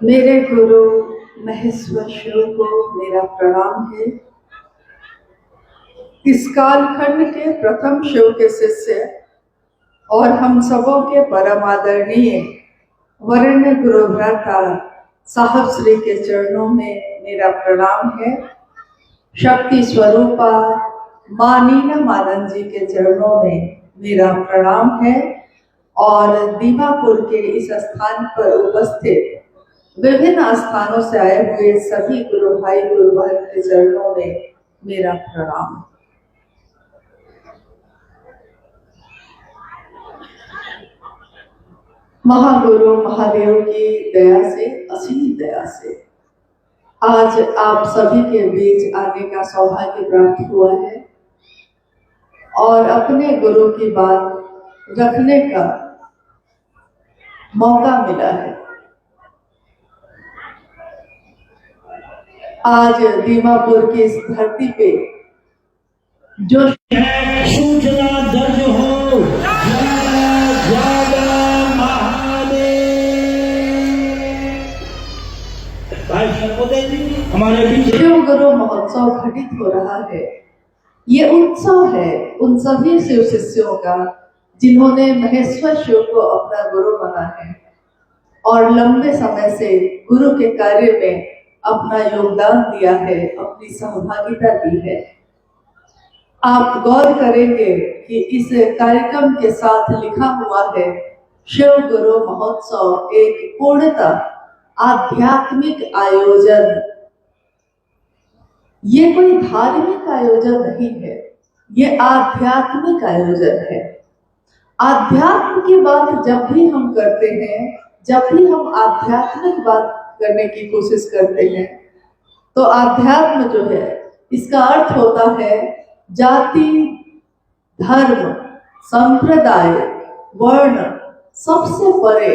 मेरे गुरु महेश्वर शिव को मेरा प्रणाम है। इस कालखंड के प्रथम शिव के शिष्य और हम सबों के परम आदरणीय वरेण्य गुरु भ्राता साहब श्री के चरणों में मेरा प्रणाम है। शक्ति स्वरूपा मां नीलम जी के चरणों में मेरा प्रणाम है और दीमापुर के इस स्थान पर उपस्थित विभिन्न स्थानों से आए हुए सभी गुरु भाई गुरु बहन के चरणों में मेरा प्रणाम। महागुरु महादेव की दया से, असीम दया से आज आप सभी के बीच आने का सौभाग्य प्राप्त हुआ है और अपने गुरु की बात रखने का मौका मिला है। आज दीमापुर की इस धरती पे जो सूचना दर्ज हो, हमारे बीच शिव गुरु महोत्सव घटित हो रहा है। ये उत्सव है उन सभी शिव शिष्यों का जिन्होंने महेश्वर शिव को अपना गुरु माना है और लंबे समय से गुरु के कार्य में अपना योगदान दिया है, अपनी सहभागिता दी है। आप गौर करेंगे कि इस कार्यक्रम के साथ लिखा हुआ है शिव गुरु महोत्सव एक पूर्णतः आध्यात्मिक आयोजन। ये कोई धार्मिक आयोजन नहीं है, ये आध्यात्मिक आयोजन है। आध्यात्म की बात जब भी हम करते हैं, जब भी हम आध्यात्मिक बात करने की कोशिश करते हैं, तो आध्यात्म जो है इसका अर्थ होता है जाति, धर्म, संप्रदाय, वर्ण सबसे परे,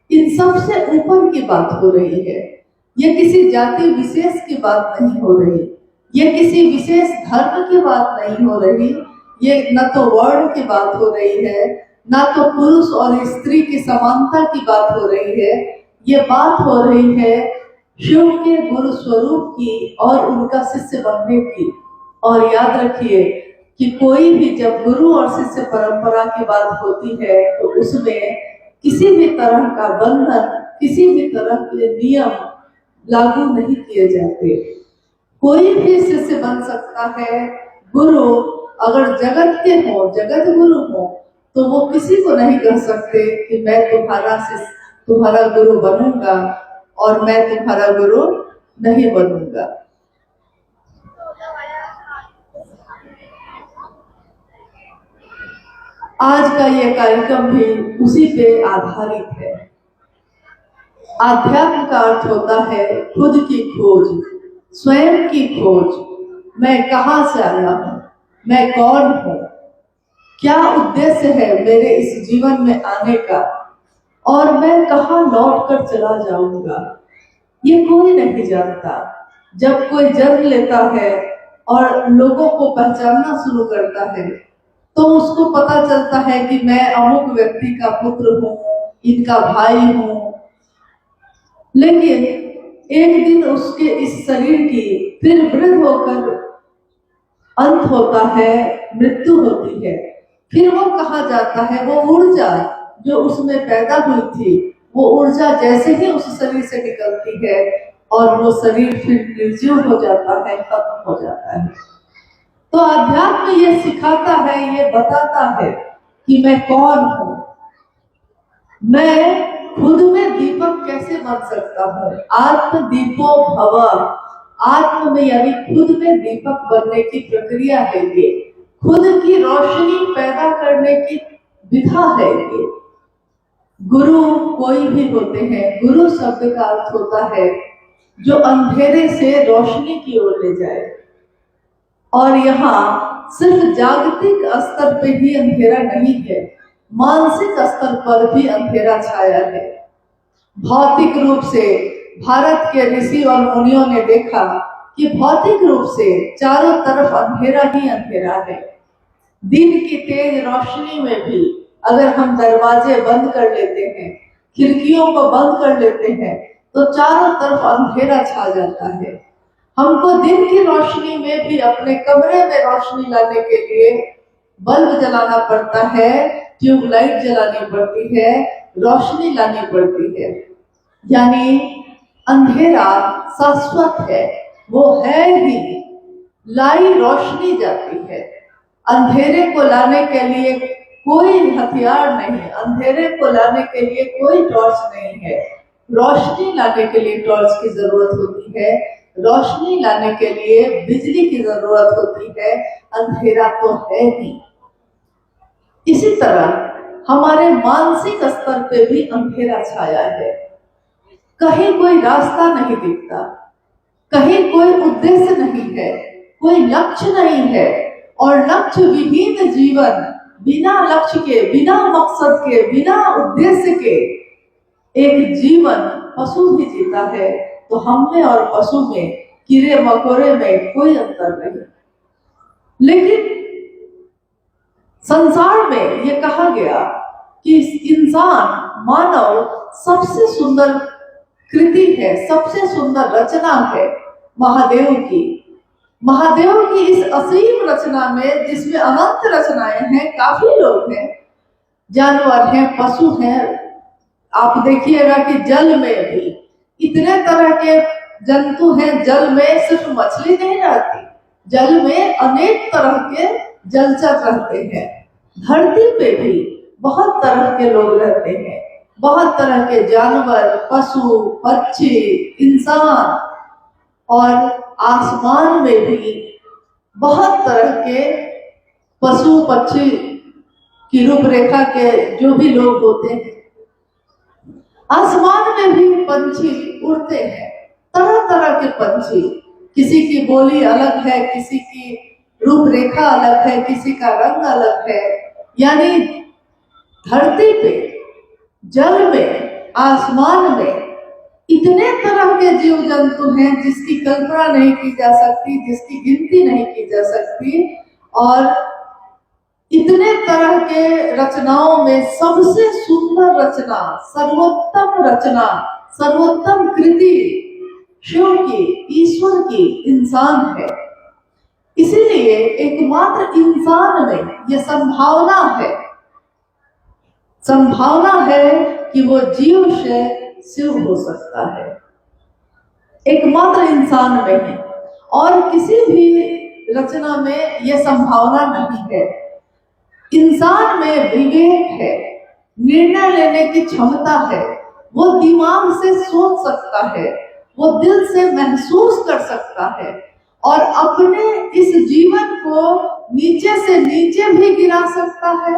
इन सबसे ऊपर की बात हो रही है। ये किसी जाति विशेष की बात नहीं हो रही, ये किसी विशेष धर्म की बात नहीं हो रही, ये न तो वर्ण की बात हो रही है, ना तो पुरुष और स्त्री की समानता की बात हो रही है। ये बात हो रही है शिव के गुरु स्वरूप की और उनका शिष्य बनने की। और याद रखिए कि कोई भी जब गुरु और शिष्य परंपरा की बात होती है तो उसमें किसी भी तरह का बंधन, किसी भी तरह के नियम लागू नहीं किए जाते। कोई भी शिष्य बन सकता है। गुरु अगर जगत के हो, जगत गुरु हो, तो वो किसी को नहीं कह सकते कि मैं तुम्हारा गुरु बनूंगा और मैं तुम्हारा गुरु नहीं बनूंगा। आज का ये कार्यक्रम भी उसी पे आधारित है। आध्यात्म का अर्थ होता है खुद की खोज, स्वयं की खोज। मैं कहाँ से आया हूँ, मैं कौन हूँ, क्या उद्देश्य है मेरे इस जीवन में आने का और मैं कहाँ लौट कर चला जाऊंगा, ये कोई नहीं जानता। जब कोई जन्म लेता है और लोगों को पहचानना शुरू करता है तो उसको पता चलता है कि मैं अमुक व्यक्ति का पुत्र हूँ, इनका भाई हूँ। लेकिन एक दिन उसके इस शरीर की फिर वृद्ध होकर अंत होता है, मृत्यु होती है। फिर वो कहाँ जाता है, वो ऊर्जा जो उसमें पैदा हुई थी, वो ऊर्जा जैसे ही उस शरीर से निकलती है और वो शरीर फिर निर्जीव हो जाता है, खत्म हो जाता है। तो अध्यात्म ये सिखाता है, ये बताता है कि मैं कौन हूँ, मैं खुद में दीपक कैसे बन सकता हूँ। आत्म दीपो भव, आत्म में यानी खुद में दीपक बनने की प्रक्रिया है ये, खुद की रोशनी पैदा करने की विधा है ये। गुरु कोई भी होते हैं। गुरु शब्द का अर्थ होता है जो अंधेरे से रोशनी की ओर ले जाए। और यहाँ सिर्फ जागतिक स्तर पे ही अंधेरा नहीं है, मानसिक स्तर पर भी अंधेरा छाया है। भौतिक रूप से भारत के ऋषि और मुनियों ने देखा कि भौतिक रूप से चारों तरफ अंधेरा ही अंधेरा है। दिन की तेज रोशनी में भी अगर हम दरवाजे बंद कर लेते हैं, खिड़कियों को बंद कर लेते हैं, तो चारों तरफ अंधेरा छा जाता है। हमको दिन की रोशनी में भी अपने कमरे में रोशनी लाने के लिए बल्ब जलाना पड़ता है, ट्यूबलाइट जलानी पड़ती है, रोशनी लानी पड़ती है। यानी अंधेरा शाश्वत है, वो है ही, लाई रोशनी जाती है। अंधेरे को लाने के लिए कोई हथियार नहीं, अंधेरे को लाने के लिए कोई टॉर्च नहीं है। रोशनी लाने के लिए टॉर्च की जरूरत होती है, रोशनी लाने के लिए बिजली की जरूरत होती है, अंधेरा तो है ही। इसी तरह हमारे मानसिक स्तर पे भी अंधेरा छाया है। कहीं कोई रास्ता नहीं दिखता, कहीं कोई उद्देश्य नहीं है, कोई लक्ष्य नहीं है, और लक्ष्य विहीन जीवन, बिना लक्ष्य के, बिना मकसद के, बिना उद्देश्य के एक जीवन पशु भी जीता है। तो हम में और पशु में, कीड़े मकोड़े में कोई अंतर नहीं। लेकिन संसार में ये कहा गया कि इंसान, मानव सबसे सुंदर कृति है, सबसे सुंदर रचना है महादेव की। महादेव की इस असीम रचना में, जिसमें अनंत रचनाएं हैं, काफी लोग हैं, जानवर हैं, पशु हैं। आप देखिएगा कि जल में भी इतने तरह के जंतु हैं। जल में सिर्फ मछली नहीं रहती, जल में अनेक तरह के जलचर रहते हैं। धरती पे भी बहुत तरह के लोग रहते हैं, बहुत तरह के जानवर, पशु, पक्षी, इंसान, और आसमान में भी बहुत तरह के पशु पक्षी की रूपरेखा के जो भी लोग होते हैं। आसमान में भी पंछी उड़ते हैं, तरह तरह के पंछी। किसी की बोली अलग है, किसी की रूपरेखा अलग है, किसी का रंग अलग है। यानी धरती पे, जल में, आसमान में इतने तरह के जीव जंतु हैं जिसकी कल्पना नहीं की जा सकती, जिसकी गिनती नहीं की जा सकती। और इतने तरह के रचनाओं में सबसे सुंदर रचना, सर्वोत्तम रचना, सर्वोत्तम कृति शिव की, ईश्वर की इंसान है। इसीलिए एकमात्र इंसान में यह संभावना है कि वो जीव से शिव हो सकता है। एकमात्र इंसान में है, और किसी भी रचना में यह संभावना नहीं है। इंसान में विवेक है, निर्णय लेने की क्षमता है, वो दिमाग से सोच सकता है, वो दिल से महसूस कर सकता है, और अपने इस जीवन को नीचे से नीचे भी गिरा सकता है,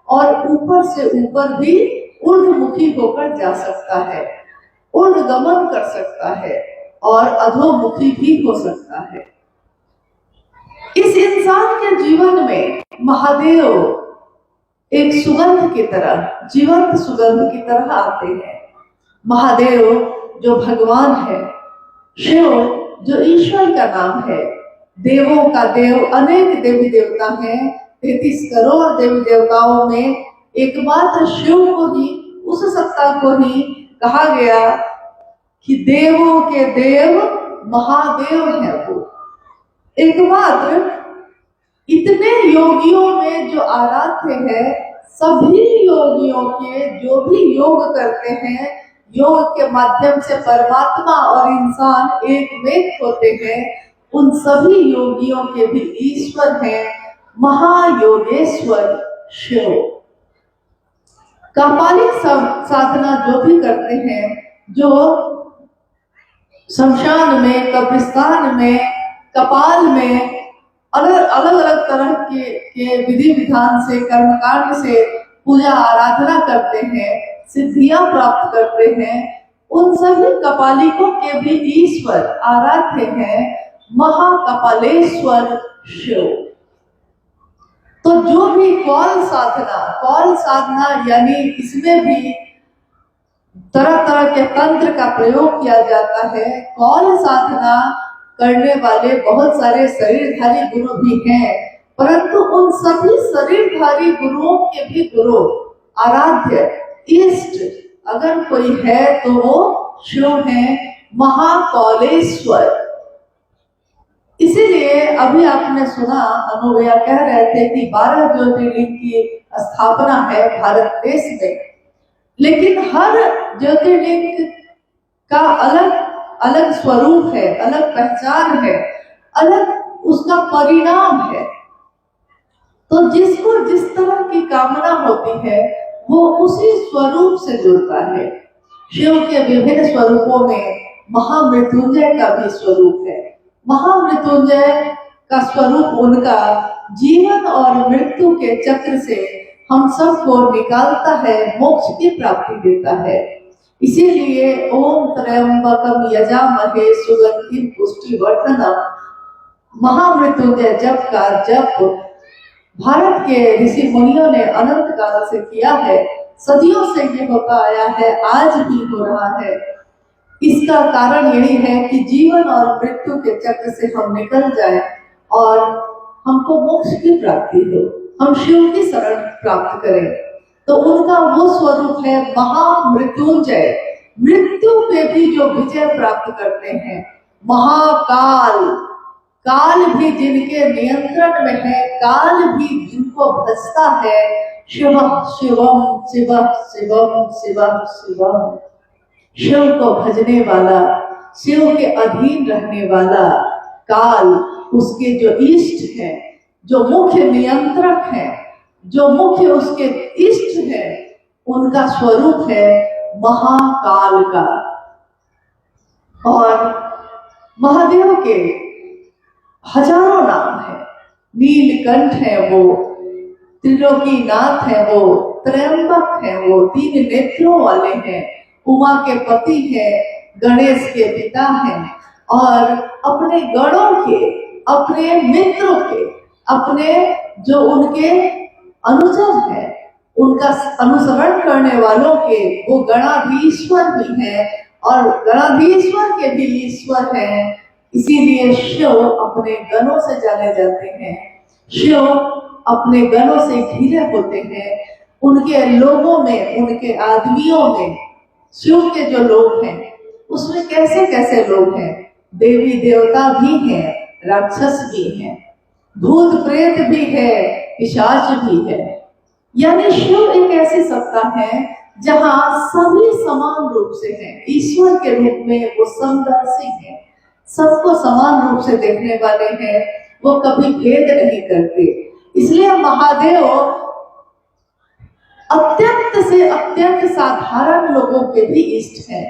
और ऊपर से ऊपर भी ऊर्ध्वमुखी होकर जा सकता है, ऊर्ध्वगमन कर सकता है, और अधोमुखी भी हो सकता है। इस इंसान के जीवन में महादेव एक सुगंध की तरह, जीवंत सुगंध की तरह आते हैं। महादेव जो भगवान है, शिव जो ईश्वर का नाम है, देवों का देव, अनेक देवी देवता हैं। 33 करोड़ देवी देवताओं में एकमात्र शिव को ही, उस सत्ता को ही कहा गया कि देवों के देव महादेव है। वो एकमात्र इतने योगियों में जो आराध्य है, सभी योगियों के जो भी योग करते हैं, योग के माध्यम से परमात्मा और इंसान एक में होते हैं, उन सभी योगियों के भी ईश्वर हैं महायोगेश्वर शिव। कापालिक साधना जो भी करते हैं, जो शमशान में, कब्रिस्तान में, कपाल में अलग अलग तरह के विधि विधान से, कर्मकांड से पूजा आराधना करते हैं, सिद्धियां प्राप्त करते हैं, उन सभी कपालिकों के भी ईश्वर आराध्य हैं महाकपालेश्वर शिव। तो जो भी कौल साधना यानी इसमें भी तरह तरह के तंत्र का प्रयोग किया जाता है। कौल साधना करने वाले बहुत सारे शरीरधारी गुरु भी हैं, परंतु उन सभी शरीरधारी गुरुओं के भी गुरु, आराध्य, इष्ट अगर कोई है तो वो शिव हैं महाकालेश्वर। इसीलिए अभी आपने सुना अनु भैया कह रहे थे कि 12 ज्योतिर्लिंग की स्थापना है भारत देश में, लेकिन हर ज्योतिर्लिंग का अलग अलग स्वरूप है, अलग पहचान है, अलग उसका परिणाम है। तो जिसको जिस तरह की कामना होती है वो उसी स्वरूप से जुड़ता है। शिव के विभिन्न स्वरूपों में महामृत्युंजय का भी स्वरूप है। महामृत्युंजय का स्वरूप उनका जीवन और मृत्यु के चक्र से हम सबको निकालता है, मोक्ष की प्राप्ति देता है। इसीलिए ओम त्र्यंबकम यजामहे सुगंधिं पुष्टिवर्धनम महामृत्युंजय जप का जप भारत के ऋषि मुनियों ने अनंत काल से किया है, सदियों से ये होता आया है, आज भी हो रहा है। इसका कारण यही है कि जीवन और मृत्यु के चक्र से हम निकल जाएं और हमको मोक्ष की प्राप्ति हो, हम शिव की शरण प्राप्त करें। तो उनका वो स्वरूप है महामृत्युंजय, मृत्यु पे भी जो विजय प्राप्त करते हैं। महाकाल, काल भी जिनके नियंत्रण में है, काल भी जिनको भजता है। शिव शिवम शिव शिवम शिव शिवम, शिव को भजने वाला, शिव के अधीन रहने वाला काल, उसके जो इष्ट हैं, जो मुख्य नियंत्रक हैं, जो मुख्य उसके इष्ट हैं, उनका स्वरूप है महाकाल का। और महादेव के हजारों नाम हैं। नीलकंठ है वो, त्रिलोकीनाथ है वो, त्रयंबक है वो, 3 नेत्रों वाले हैं, उमा के पति हैं, गणेश के पिता हैं, और अपने गणों के, अपने मित्रों के, अपने जो उनके अनुजन हैं, उनका अनुसरण करने वालों के वो गणाधीश्वर भी हैं और गणाधीश्वर के भी ईश्वर हैं। इसीलिए शिव अपने गणों से जाने जाते हैं, शिव अपने गणों से घिरे होते हैं। उनके लोगों में, उनके आदमियों में, शिव के जो लोग हैं उसमें कैसे कैसे लोग हैं, देवी देवता भी हैं, राक्षस भी हैं, भूत प्रेत भी है, पिशाच भी है। यानी शिव एक ऐसी सत्ता है जहां सभी समान रूप से हैं। ईश्वर के रूप में वो समदर्शी हैं, सबको समान रूप से देखने वाले हैं, वो कभी भेद नहीं करते। इसलिए महादेव अत्यंत से अत्यंत साधारण लोगों के भी इष्ट हैं।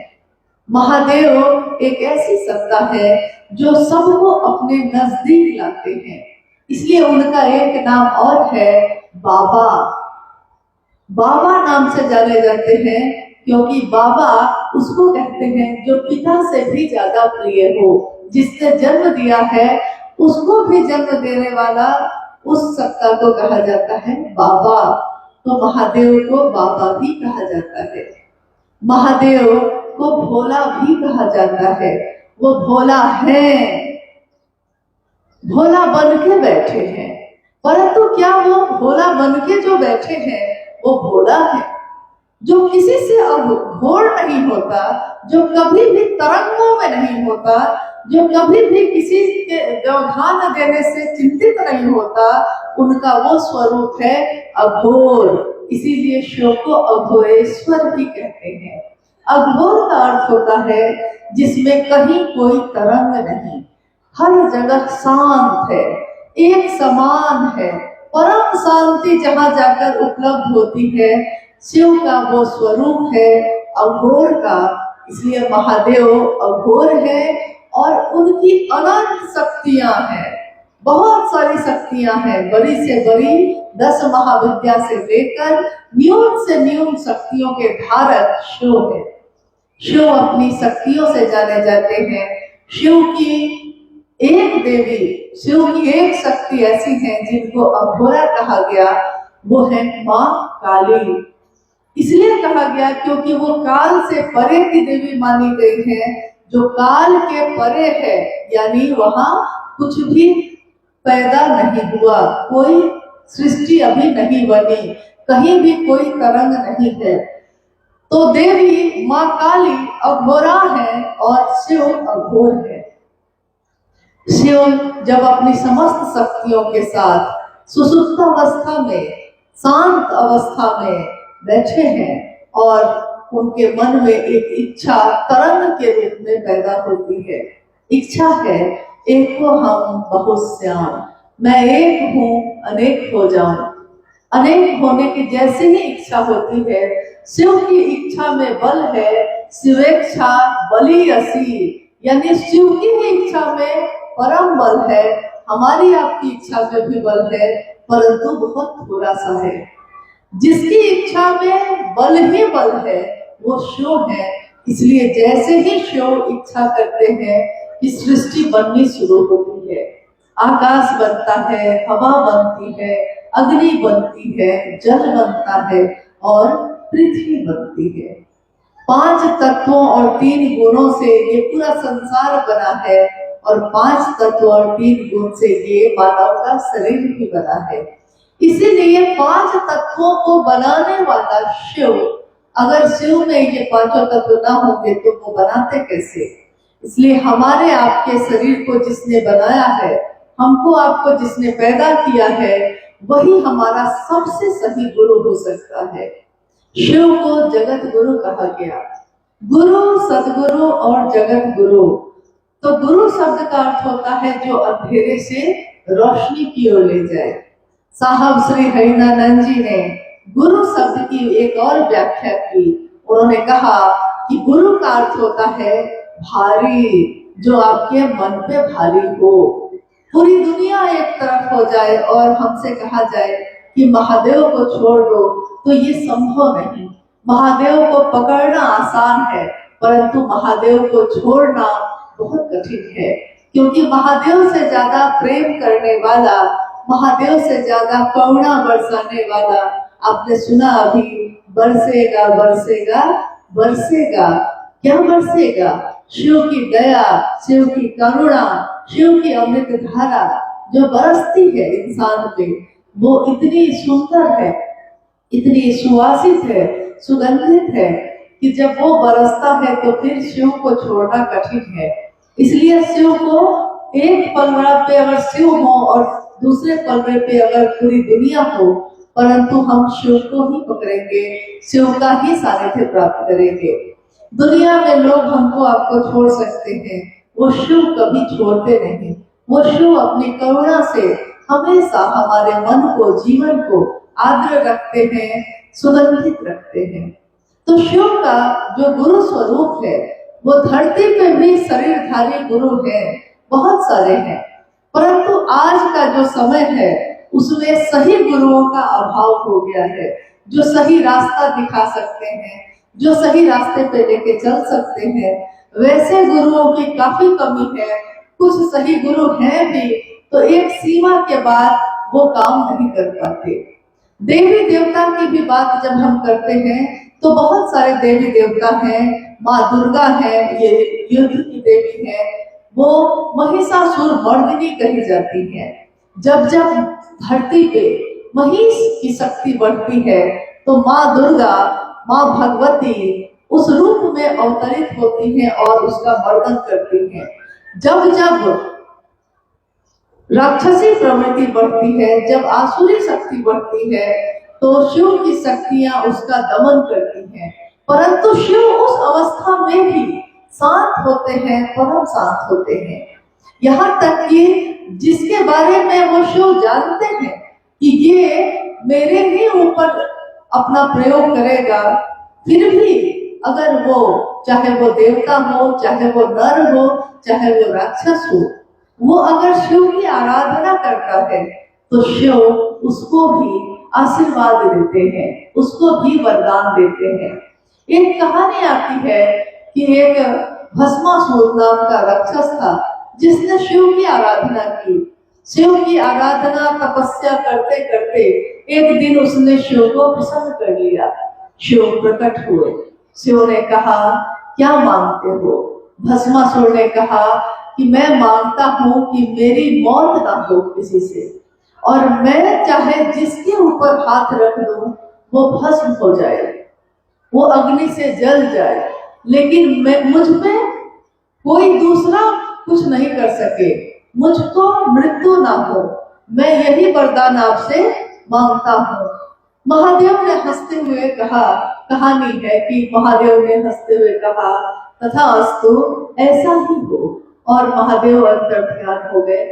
महादेव एक ऐसी सत्ता है जो सबको अपने नजदीक लाते हैं। इसलिए उनका एक नाम और है बाबा। बाबा नाम से जाने जाते हैं क्योंकि बाबा उसको कहते हैं जो पिता से भी ज्यादा प्रिय हो, जिसने जन्म दिया है उसको भी जन्म देने वाला, उस सत्ता को कहा जाता है बाबा। तो महादेव को बाबा भी कहा जाता है। महादेव को भोला भी कहा जाता है। वो भोला है, भोला बन के बैठे हैं, परंतु क्या वो भोला बन के जो बैठे हैं वो भोला है जो किसी से अब घोर नहीं होता, जो कभी भी तरंगों में नहीं होता, जो कभी भी किसी के व्यवधान देने से चिंतित नहीं होता, उनका वो स्वरूप है अघोर। इसीलिए शिव को अघोरेश्वर भी कहते हैं। अघोर का अर्थ होता है जिसमें कहीं कोई तरंग नहीं, हर जगह शांत है, एक समान है, परम शांति जहाँ जाकर उपलब्ध होती है, शिव का वो स्वरूप है अघोर का। इसलिए महादेव अघोर है और उनकी अनंत शक्तियां हैं, बहुत सारी शक्तियां हैं, बड़ी से बड़ी 10 महाविद्या से लेकर न्यून से न्यून शक्तियों के धारक शिव है। शिव अपनी शक्तियों से जाने जाते हैं। शिव की एक देवी, शिव की एक शक्ति ऐसी है जिनको अघोरा कहा गया, वो है माँ काली। इसलिए कहा गया क्योंकि वो काल से परे की देवी मानी गई है। जो काल के परे है यानी वहां कुछ भी पैदा नहीं हुआ, कोई सृष्टि अभी नहीं बनी, कहीं भी कोई तरंग नहीं है। तो देवी माँ काली अघोरा है और शिव अघोर है। शिव जब अपनी समस्त शक्तियों के साथ सुसुप्त अवस्था में, शांत अवस्था में बैठे हैं और उनके मन में एक इच्छा तरंग के रूप में पैदा होती है। इच्छा है एक हो हम बहुत श्याम, मैं एक हूँ अनेक हो जाऊं। अनेक होने की जैसे ही इच्छा होती है, शिव की इच्छा में बल है, शिवेच्छा बली असी, यानी शिव की ही इच्छा में परम बल है। हमारी आपकी इच्छा में भी बल है, परंतु बहुत थोड़ा सा है। जिसकी इच्छा में बल ही बल है वो शिव है। इसलिए जैसे ही शिव इच्छा करते हैं कि सृष्टि बननी शुरू होती है, आकाश बनता है, हवा बनती है, अग्नि बनती है, जल बनता है और पृथ्वी बनती है। 5 तत्वों और 3 गुणों से ये पूरा संसार बना है और 5 तत्व और 3 गुण से ये मानव का शरीर भी बना है। इसीलिए 5 तत्वों को बनाने वाला शिव, अगर शिव में ये 5 तत्व ना होंगे तो वो बनाते कैसे? इसलिए हमारे आपके शरीर को जिसने बनाया है, हमको आपको जिसने पैदा किया है, वही हमारा सबसे सही गुरु हो सकता है। शिव को जगत गुरु कहा गया। गुरु, सदगुरु और जगत गुरु। तो गुरु शब्द का अर्थ होता है जो अंधेरे से रोशनी की ओर ले जाए। साहब श्री हरिनानंद जी ने गुरु शब्द की एक और व्याख्या की। उन्होंने कहा कि गुरु का अर्थ होता है भारी, जो आपके मन पे भारी हो। पूरी दुनिया एक तरफ हो जाए और हमसे कहा जाए कि महादेव को छोड़ दो, तो ये संभव नहीं। महादेव को पकड़ना आसान है, परंतु महादेव को छोड़ना बहुत कठिन है, क्योंकि महादेव से ज्यादा प्रेम करने वाला, महादेव से ज्यादा करुणा बरसाने वाला, आपने सुना अभी, बरसेगा बरसेगा बरसेगा। क्या बरसेगा? शिव की दया, शिव की करुणा, शिव की अमृत धारा जो बरसती है इंसान पे, वो इतनी सुंदर है, इतनी सुवासित है, सुगंधित है कि जब वो बरसता है तो फिर शिव को छोड़ना कठिन है। इसलिए शिव को एक पलड़ा पे अगर शिव हो और दूसरे पलड़े पे अगर पूरी दुनिया हो, परंतु हम शिव को ही पकड़ेंगे, शिव का ही सानिध्य प्राप्त करेंगे। दुनिया में लोग हमको आपको छोड़ सकते हैं, वो शिव कभी छोड़ते नहीं। वो शिव अपनी करुणा से हमेशा हमारे मन को, जीवन को आर्द्र रखते हैं, सुगंधित रखते हैं। तो शिव का जो गुरु स्वरूप है, वो धरती पे भी शरीरधारी गुरु है, बहुत सारे हैं, परंतु आज का जो समय है उसमें सही गुरुओं का अभाव हो गया है, जो सही रास्ता दिखा सकते हैं, जो सही रास्ते पे लेके चल सकते हैं, वैसे गुरुओं की काफी कमी है। कुछ सही गुरु हैं भी, तो एक सीमा के बाद वो काम नहीं कर पाते। देवी देवता की भी बात जब हम करते हैं तो बहुत सारे देवी देवता हैं। माँ दुर्गा है, ये युद्ध की देवी है, वो महिषासुर मर्दिनी कही जाती है। जब जब धरती पे महिष की शक्ति बढ़ती है तो माँ दुर्गा, माँ भगवती उस रूप में अवतरित होती हैं और उसका वर्णन करती हैं। जब जब राक्षसी प्रवृत्ति बढ़ती है, जब आसुरी शक्ति बढ़ती है, तो शिव की शक्तियां उसका दमन करती हैं। परंतु शिव उस अवस्था में भी शांत होते हैं, परम शांत होते हैं। यहाँ तक कि जिसके बारे में वो शिव जानते हैं कि ये मेरे ही ऊपर अपना प्रयोग करेगा, फिर भी अगर वो, चाहे वो देवता हो, चाहे वो नर हो, चाहे वो राक्षस हो, वो अगर शिव की आराधना करता है तो शिव उसको भी आशीर्वाद देते हैं, उसको भी वरदान देते हैं। एक कहानी आती है कि एक भस्मासुर नाम का राक्षस था जिसने शिव की आराधना की। शिव की आराधना तपस्या करते करते एक दिन उसने शिव को प्रसन्न कर लिया। शिव प्रकट हुए। शिव ने कहा, क्या मांगते हो? भस्मासुर ने कहा कि मैं मांगता हूं कि मेरी मौत ना हो किसी से, और मैं चाहे जिसके ऊपर हाथ रख दूं वो भस्म हो जाए। वो अग्नि से जल जाए, लेकिन मैं मुझ में कोई दूसरा कुछ नहीं कर सके, मुझको मृत्यु ना हो, मैं यही वरदान आपसे मांगता हूँ। महादेव ने हंसते हुए कहा, कहानी है कि महादेव ने हंसते हुए कहा तथास्तु, ऐसा ही हो, और महादेव अंतर्ध्यान हो गए।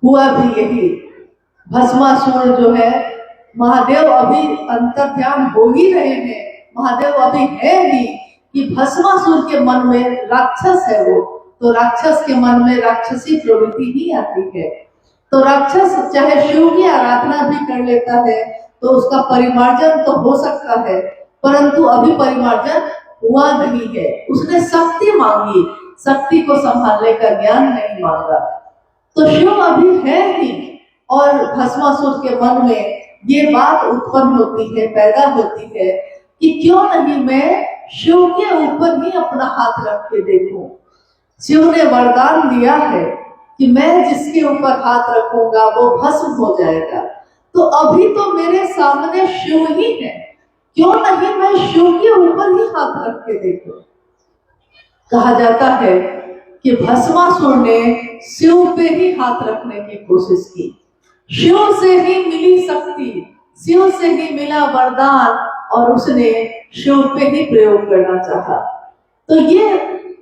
हुआ भी यही, भस्मासुर जो है, महादेव अभी अंतर्ध्यान हो ही रहे हैं, महादेव अभी है ही कि भस्मासुर के मन में राक्षस है वो, तो राक्षस के मन में राक्षसी प्रवृत्ति ही आती है। तो राक्षस चाहे शिव की आराधना भी कर लेता है तो उसका परिमार्जन तो हो सकता है, परंतु अभी परिमार्जन हुआ नहीं है। उसने शक्ति मांगी, शक्ति को संभालने का ज्ञान नहीं मांगा। तो शिव अभी है ही, और भस्मासुर के मन में ये बात उत्पन्न होती है, पैदा होती है कि क्यों नहीं मैं शिव के ऊपर ही अपना हाथ रख के देखूं। शिव ने वरदान दिया है कि मैं जिसके ऊपर हाथ रखूंगा वो भस्म हो जाएगा, तो अभी तो मेरे सामने शिव ही है, क्यों नहीं मैं शिव के ऊपर ही हाथ रख के देखूं। कहा जाता है कि भस्मासुर ने शिव पे ही हाथ रखने की कोशिश की, शिव से ही मिली शक्ति, शिव से ही मिला वरदान, और उसने शिव पे ही प्रयोग करना चाहा। तो ये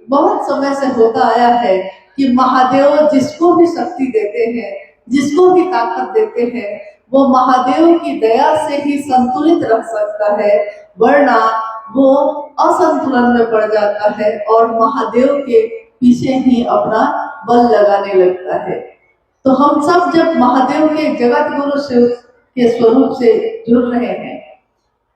बहुत समय से होता आया है कि महादेव जिसको भी शक्ति देते हैं, जिसको भी ताकत देते हैं, वो महादेव की दया से ही संतुलित रख सकता है, वरना वो असंतुलन में पड़ जाता है और महादेव के पीछे ही अपना बल लगाने लगता है। तो हम सब जब महादेव के जगत गुरु शिव के स्वरूप से जुड़ रहे हैं,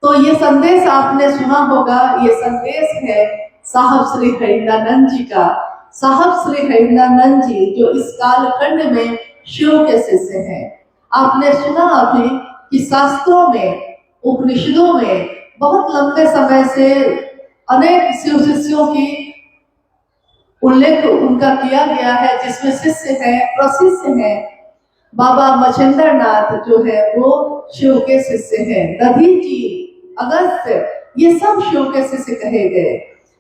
तो ये संदेश आपने सुना होगा, ये संदेश है साहब श्री हरिनानंद जी का। साहब श्री हरिनानंद जी जो इस कालखंड में शिव के शिष्य हैं। आपने सुना अभी कि शास्त्रों में, उपनिषदों में बहुत लंबे समय से अनेक शिव शिष्यों की उल्लेख उनका किया गया है, जिसमें शिष्य हैं, प्रशिष्य हैं। बाबा मच्छिंद्र नाथ जो है वो शिव के शिष्य हैं। दधी जी, अगस्त्य, ये सब शिव के शिष्य कहे गए।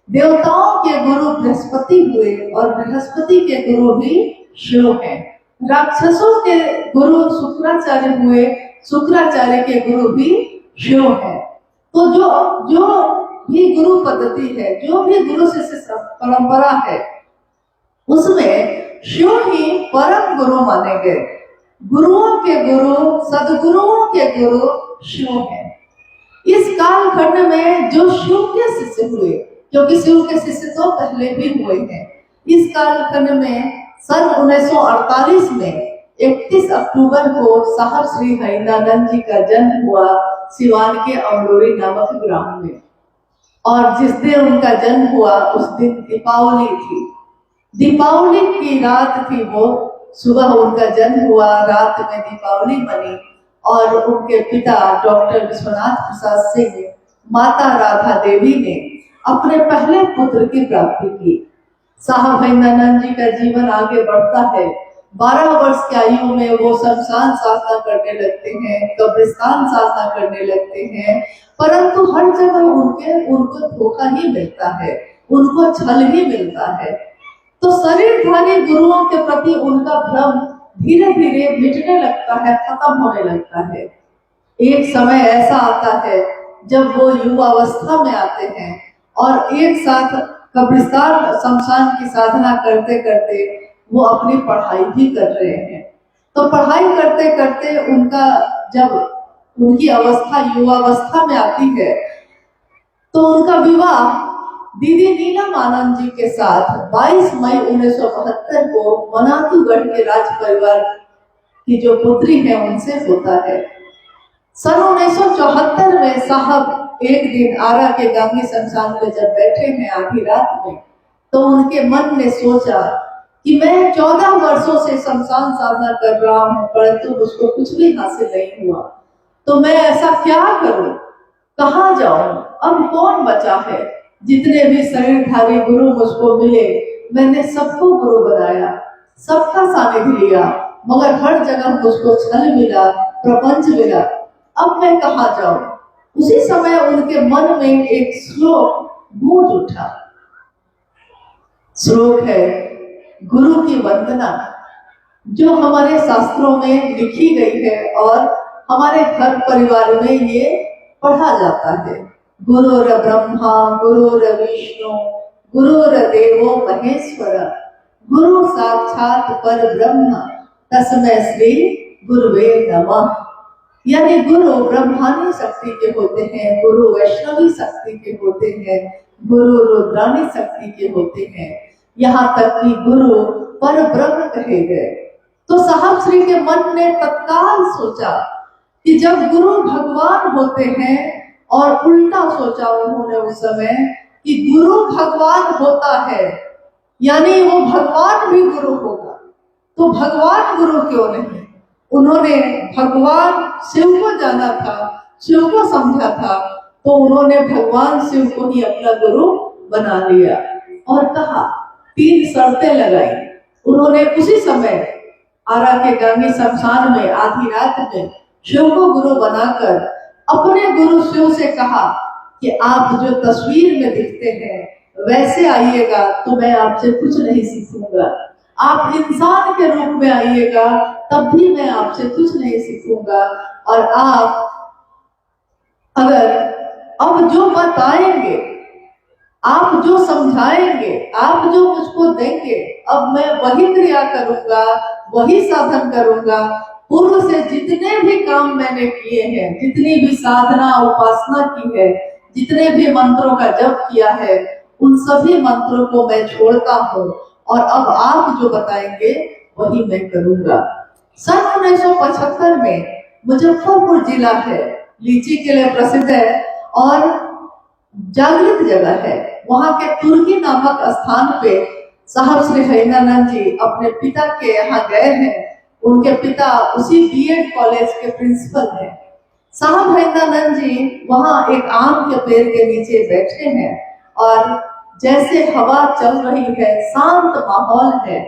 देवताओं के गुरु बृहस्पति हुए और बृहस्पति के गुरु भी शिव हैं। राक्षसों के गुरु शुक्राचार्य हुए, शुक्राचार्य के गुरु भी शिव हैं। तो जो भी गुरु पद्धति है, जो भी गुरु शिष्य परंपरा है, उसमें शिव ही परम गुरु माने गए। गुरुओं के गुरु, सदगुरुओं के गुरु शिव हैं। इस कालखंड में जो शिव के शिष्य हुए, क्योंकि शिव के शिष्य तो पहले भी हुए हैं, इस कालखंड में सन 1948 में 31 अक्टूबर को साहब श्री हरिनानंद जी का जन्म हुआ सिवान के अमरोरी नामक ग्राम में। और जिस दिन उनका जन्म हुआ उस दिन दीपावली थी। दीपावली की रात थी वो, सुबह उनका जन्म हुआ, रात में दीपावली बनी और उनके पिता डॉक्टर विश्वनाथ प्रसाद सिंह, माता राधा देवी ने अपने पहले पुत्र की प्राप्ति की। साहब हरिनानंद जी का जीवन आगे बढ़ता है। 12 वर्ष की आयु में वो शमशान साधना करने लगते हैं, कब्रिस्तान साधना करने लगते हैं, परंतु हर जगह उनको धोखा ही मिलता है, उनको छल ही मिलता है। तो शरीरधारी गुरुओं के प्रति उनका भ्रम धीरे धीरे मिटने लगता है, खत्म होने लगता है। एक समय ऐसा आता है जब वो युवावस्था में आते हैं और एक साथ कब्रिस्तान शमशान की साधना करते करते वो अपनी पढ़ाई भी कर रहे हैं। तो पढ़ाई करते करते उनका जब उनकी अवस्था युवावस्था में आती है तो उनका विवाह दीदी नीलम आनंद जी के साथ 22 मई 1972 को मनातूगढ़ के राज परिवार की जो पुत्री है उनसे होता है। सन 1974 में साहब एक दिन आरा के गांधी शमशान में जब बैठे हैं आधी रात में, तो उनके मन ने सोचा कि मैं 14 वर्षों से शमशान साधना कर रहा हूँ परंतु मुझको कुछ भी हासिल नहीं हुआ, तो मैं ऐसा क्या करूं, कहाँ जाऊं, अब कौन बचा है। जितने भी शरीरधारी गुरु मुझको मिले मैंने सबको गुरु बनाया, सबका सानिध्य लिया, मगर हर जगह मुझको छल मिला, प्रपंच मिला, अब मैं कहाँ जाऊं। उसी समय उनके मन में एक श्लोक गूंज उठा। श्लोक है गुरु की वंदना, जो हमारे शास्त्रों में लिखी गई है और हमारे घर परिवार में ये पढ़ा जाता है। गुरुर ब्रह्मा गुरुर विष्णु गुरुर्देवो महेश्वर, गुरु साक्षात पर ब्रह्म तस्मै श्री गुरुवे नमः। यानी गुरु ब्रह्मानी शक्ति के होते हैं, गुरु वैष्णवी शक्ति के होते हैं, गुरु रुद्रानी शक्ति के होते हैं, यहाँ तक कि गुरु पर ब्रह्म कहे गए। तो साहब श्री के मन ने तत्काल सोचा कि जब गुरु भगवान होते हैं, और उल्टा सोचा उन्होंने उस समय कि गुरु भगवान होता है यानी वो भगवान भी गुरु होगा, तो भगवान गुरु क्यों नहीं। उन्होंने भगवान शिव को जाना था, शिव को समझा था, तो उन्होंने भगवान शिव को ही अपना गुरु बना लिया और कहा 3 शर्तें लगाई। उन्होंने उसी समय आरा के गांगी शमशान में आधी रात में शिव को गुरु बनाकर अपने गुरु शिव से कहा कि आप जो तस्वीर में दिखते हैं वैसे आइएगा तो मैं आपसे कुछ नहीं सीखूंगा, आप इंसान के रूप में आइएगा तब भी मैं आपसे कुछ नहीं सीखूंगा, और आप अगर अब जो बताएंगे, आप जो समझाएंगे, आप जो मुझको देंगे, अब मैं वही क्रिया करूंगा, वही साधन करूंगा। पूर्व से जितने भी काम मैंने किए हैं, जितनी भी साधना उपासना की है, जितने भी मंत्रों का जप किया है, उन सभी मंत्रों को मैं छोड़ता हूँ और अब आप जो बताएंगे वही मैं करूंगा। सन 1975 में मुजफ्फरपुर जिला है, लीची के लिए प्रसिद्ध है और जागृत जगह है। वहां के तुर्की नामक स्थान पे साहब श्री हरिनानंद जी अपने पिता के यहाँ गए हैं। उनके पिता उसी बीएड कॉलेज के प्रिंसिपल हैं। साहब हरिनानंद जी वहां एक आम के पेड़ के नीचे बैठे हैं और जैसे हवा चल रही है, शांत माहौल है,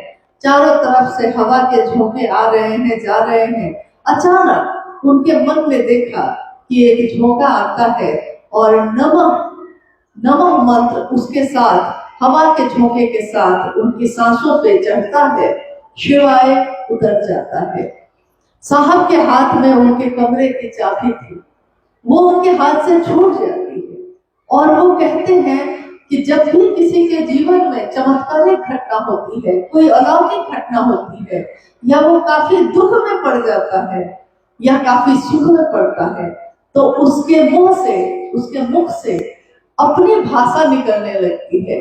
चारों तरफ से हवा के झोंके आ रहे हैं, जा रहे हैं। अचानक उनके मन में देखा कि एक झोंका आता है और नमः नमः मंत्र उसके साथ, हवा के झोंके के साथ उनकी सांसों पे चढ़ता है, शिवाय उतर जाता है। साहब के हाथ में उनके कमरे की चाबी थी, वो उनके हाथ से छूट जाती है और वो कहते हैं कि जब भी किसी के जीवन में चमत्कारिक घटना होती है, कोई अलौकिक घटना होती है, या वो काफी दुख में पड़ जाता है या काफी सुख में पड़ता है, तो उसके मुंह से, उसके मुख से अपनी भाषा निकलने लगती है।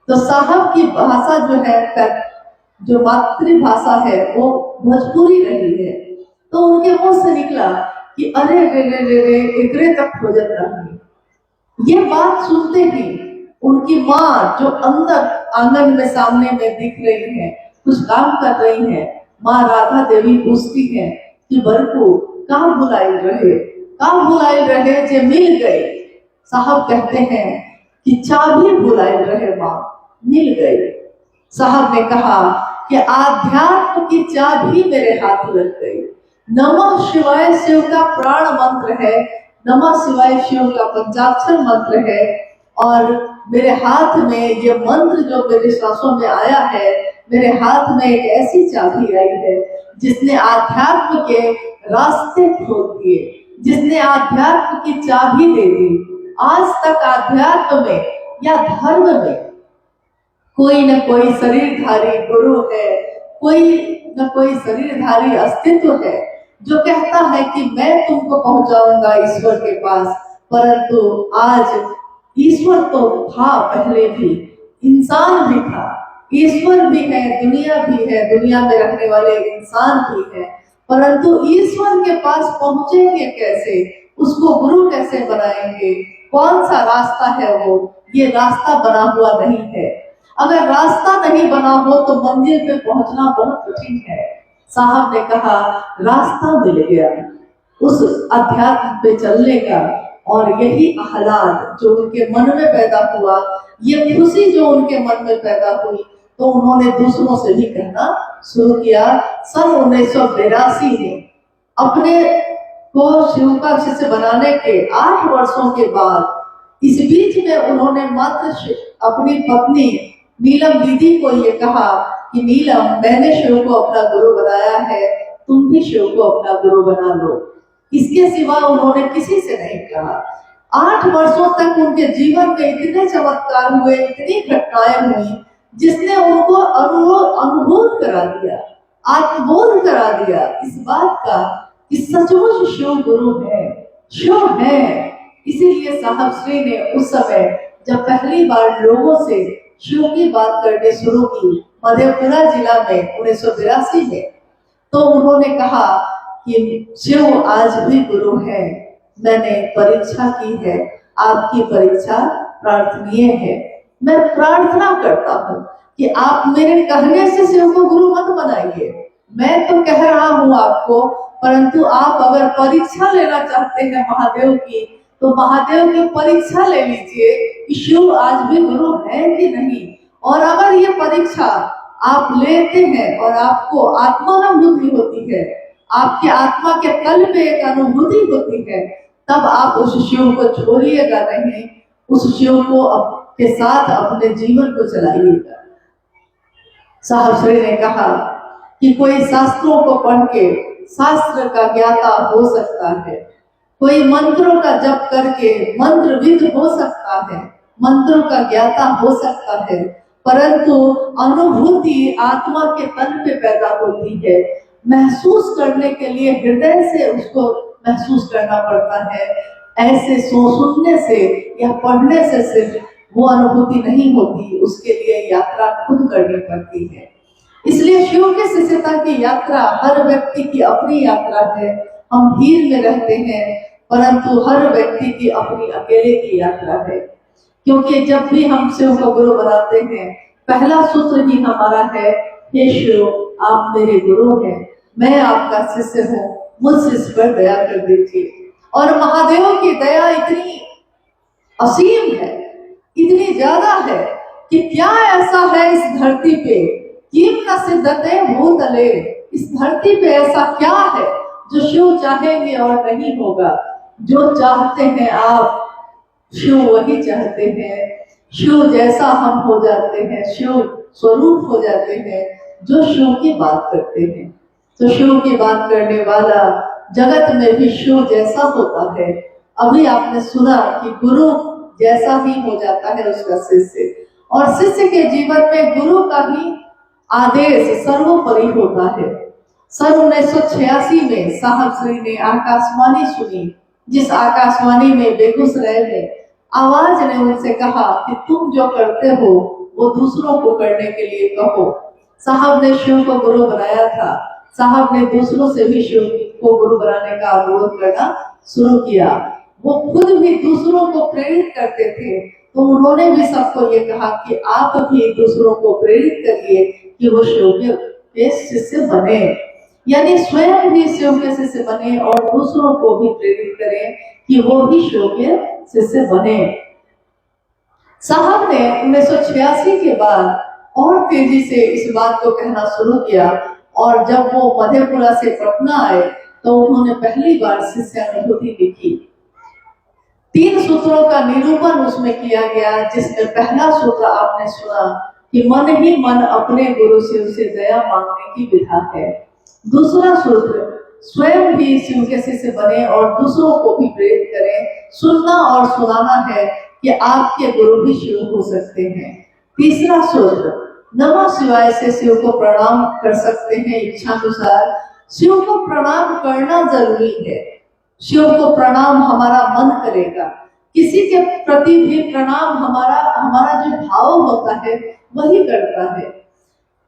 तो साहब की भाषा जो है, जो मातृभाषा है, वो भोजपुरी रही है। तो उनके मुंह से निकला कि अरे रे रे रे रे एकरे तक खोजत रही। ये बात सुनते ही उनकी माँ जो अंदर आंगन में सामने में दिख रही है, कुछ काम कर रही है, माँ राधा देवी पूछती है कि बरकू कहाँ भुलाई रहे जे मिल गए। साहब कहते हैं कि चाबी भुलाई रहे माँ, मिल गई। साहब ने कहा कि आध्यात्म की चाबी मेरे हाथ लग गई। नमः शिवाय शिव का प्राण मंत्र है, नमः शिवाय शिव का पंचाक्षर मंत्र है, और मेरे हाथ में ये मंत्र जो मेरे सांसों में आया है, मेरे हाथ में एक ऐसी चाबी आई है जिसने आध्यात्म के रास्ते खोल दिए, जिसने आध्यात्म की चाबी दे दी। आज तक आध्यात्म में या धर्म में कोई न कोई शरीरधारी गुरु है, कोई न कोई शरीरधारी अस्तित्व है जो कहता है कि मैं तुमको पहुंचाऊंगा ईश्वर के पास। परंतु आज ईश्वर तो था, पहले भी इंसान भी था, ईश्वर भी है, दुनिया भी है, दुनिया में रहने वाले इंसान भी है, परंतु ईश्वर के पास पहुंचेंगे कैसे, उसको गुरु कैसे बनाएंगे, कौन सा रास्ता है वो, ये रास्ता बना हुआ नहीं है। अगर रास्ता नहीं बना हो तो मंजिल पे पहुंचना बहुत कठिन है। साहब ने कहा रास्ता मिल गया उस अध्यात्म पे चलने का, और यही आह्लाद जो उनके मन में पैदा हुआ, ये खुशी जो उनके मन में पैदा हुई, तो उन्होंने दूसरों से भी कहना शुरू किया। सन 1982 में अपने को शिव का शिष्य बनाने के 8 वर्षों के बाद इस बीच में उन्होंने मात्र अपनी पत्नी नीलम दीदी को ये कहा कि नीलम, मैंने शिव को अपना गुरु बनाया है, तुम भी शिव को अपना गुरु बना लो। इसके सिवा उन्होंने किसी से नहीं कहा। 8 वर्षों तक उनके जीवन में इतने चमत्कार हुए, इतनी घटनाएं हुई, जिसने उनको अनुभूत करा दिया, आत्मबोध करा दिया इस बात का कि सचमुच शिव गुरु है, शिव है। इसीलिए साहब श्री ने उस समय जब पहली बार लोगों से शिव की बात करनी शुरू की मधेपुरा जिला में 1982 में, तो उन्होंने कहा कि शिव आज भी गुरु है, मैंने परीक्षा की है, आपकी परीक्षा प्रार्थनीय है। मैं प्रार्थना करता हूँ कि आप मेरे कहने से शिव को गुरु मत बनाइए, मैं तो कह रहा हूँ आपको, परंतु आप अगर परीक्षा लेना चाहते हैं महादेव की, तो महादेव की परीक्षा ले लीजिए कि शिव आज भी गुरु है कि नहीं। और अगर ये परीक्षा आप लेते हैं और आपको आत्मानुभूति होती है, आपके आत्मा के तल में एक अनुभूति होती है, तब आप उस शिव को छोड़िएगा नहीं, उस शिव को के साथ अपने जीवन को चलाइएगा। साहब श्री ने कहा कि कोई शास्त्रों को पढ़ के शास्त्र का ज्ञाता हो सकता है, कोई मंत्रों का जप करके मंत्रविद हो सकता है, मंत्रों का ज्ञाता हो सकता है, परंतु अनुभूति आत्मा के तन पे पैदा होती है। महसूस करने के लिए हृदय से उसको महसूस करना पड़ता है। ऐसे सुनने से या पढ़ने से सिर्फ वो अनुभूति नहीं होती, उसके लिए यात्रा खुद करनी पड़ती है। इसलिए शिव के शिष्यता की यात्रा हर व्यक्ति की अपनी यात्रा है। हम भीड़ में रहते हैं, परंतु हर व्यक्ति की अपनी अकेले की यात्रा है। क्योंकि जब भी हम शिव को गुरु बनाते हैं, पहला सूत्र ही हमारा है, हे शिव, आप मेरे गुरु हैं, मैं आपका शिष्य हूँ, मुझ शिष्य पर दया कर दीजिए। और महादेव की दया इतनी असीम है, इतनी ज्यादा है कि क्या ऐसा है इस धरती पे, किम न सिद्धते भूतले, इस धरती पे ऐसा क्या है जो शिव चाहेंगे और नहीं होगा। जो चाहते हैं आप, शिव वही चाहते हैं। शिव जैसा हम हो जाते हैं, शिव स्वरूप हो जाते हैं जो शिव की बात करते हैं। तो शिव की बात करने वाला जगत में भी शिव जैसा होता है। अभी आपने सुना कि गुरु जैसा ही हो जाता है उसका शिष्य, और शिष्य के जीवन में गुरु का ही आदेश सर्वोपरि होता है। सन 1986 में साहब श्री ने आकाशवाणी सुनी, जिस आकाशवाणी में बेगूसराय में आवाज ने उनसे कहा कि तुम जो करते हो वो दूसरों को करने के लिए कहो। साहब ने शिव को गुरु बनाया था, साहब ने दूसरों से भी शिव को गुरु बनाने का अनुरोध करना शुरू किया। वो खुद भी दूसरों को प्रेरित करते थे, तो उन्होंने भी सबको ये कहा कि आप भी दूसरों को प्रेरित करिए कि वो शिव के शिष्य बने, यानी स्वयं भी शिव के शिष्य बने और दूसरों को भी प्रेरित करें कि वो भी शिव के शिष्य बने। साहब ने 1986 के बाद और तेजी से इस बात को कहना शुरू किया, और जब वो मधेपुरा से पटना आए तो उन्होंने पहली बार शिष्य अनुभूति लिखी। 3 सूत्रों का निरूपण उसमें किया गया, जिसमें पहला सूत्र आपने सुना कि मन ही मन अपने गुरु शिव से दया मांगने की विधा है। दूसरा सूत्र, स्वयं भी शिव के शिष्य बने और दूसरों को भी प्रेरित करें। सुनना और सुनाना है कि आपके गुरु भी शिव हो सकते हैं। तीसरा सूत्र, नमः शिवाय से शिव को प्रणाम कर सकते हैं इच्छानुसार। शिव को प्रणाम करना जरूरी है, शिव को प्रणाम हमारा मन करेगा। किसी के प्रति भी प्रणाम हमारा जो भाव होता है वही करता है।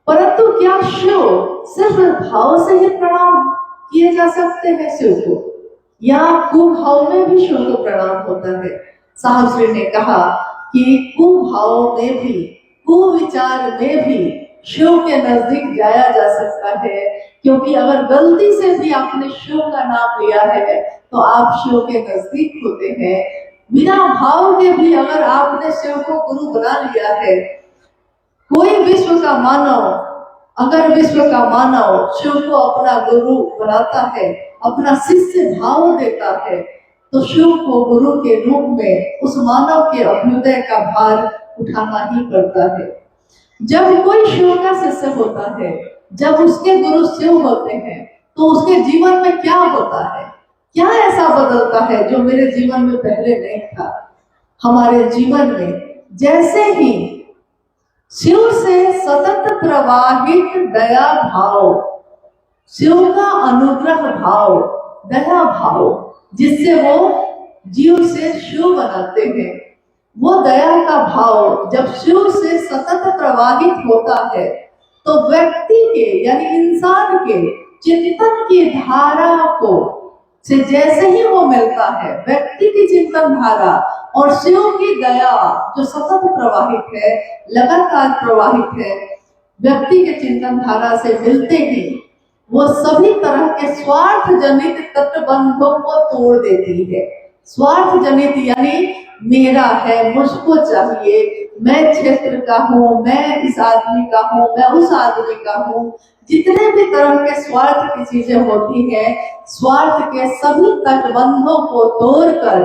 परंतु क्या शिव सिर्फ भाव से ही प्रणाम किए जा सकते हैं शिव को, या कुभाव में भी शिव को प्रणाम होता है? साहब श्री ने कहा कि कुभाव में भी, कुविचार में भी शिव के नजदीक जाया जा सकता है। क्योंकि अगर गलती से भी आपने शिव का नाम लिया है तो आप शिव के नजदीक होते हैं। बिना भाव के भी अगर आपने शिव को गुरु बना लिया है, कोई विश्व का मानव, अगर विश्व का मानव शिव को अपना गुरु बनाता है अपना शिष्य भाव देता है तो शिव को गुरु के रूप में उस मानव के अभ्युदय का भार उठाना ही पड़ता है। जब कोई शिव का शिष्य होता है, जब उसके गुरु शिव होते हैं, तो उसके जीवन में क्या होता है, क्या ऐसा बदलता है जो मेरे जीवन में पहले नहीं था। हमारे जीवन में जैसे ही शिव से सतत प्रवाहित दया भाव, शिव का अनुग्रह भाव, दया भाव, जिससे वो जीव से शिव बनाते हैं, वो दया का भाव जब शिव से सतत प्रवाहित होता है तो व्यक्ति के यानी इंसान के चिंतन की धारा को से जैसे ही वो मिलता है, व्यक्ति की चिंतन धारा और शिव की दया जो सतत प्रवाहित है, लगातार प्रवाहित है, व्यक्ति के चिंतन धारा से मिलते ही वो सभी तरह के स्वार्थ जनित तटबंधों को तोड़ देती है। स्वार्थ जनित यानी मेरा है, मुझको चाहिए, मैं क्षेत्र का हूँ, मैं इस आदमी का हूँ, मैं उस आदमी का हूँ, जितने भी तरह के स्वार्थ की चीजें होती हैं, स्वार्थ के सभी तटबंधों को तोड़कर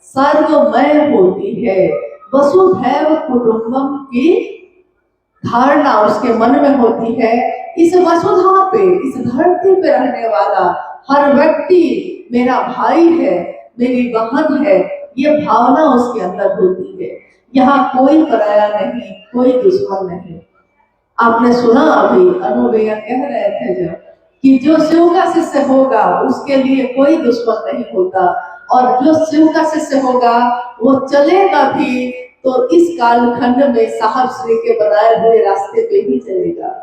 सर्वमय होती है। वसुधैव कुटुंबम की धारणा उसके मन में होती है। इस वसुधा पे, इस धरती पे रहने वाला हर व्यक्ति मेरा भाई है, मेरी बहन है, ये भावना उसके अंदर होती है। यहाँ कोई पराया नहीं, कोई दुश्मन नहीं। आपने सुना अभी अनु भैया कह रहे थे जब कि जो शिव का शिष्य होगा उसके लिए कोई दुश्मन नहीं होता, और जो शिव का शिष्य होगा वो चलेगा भी तो इस कालखंड में साहब श्री के बनाए हुए रास्ते पे ही चलेगा।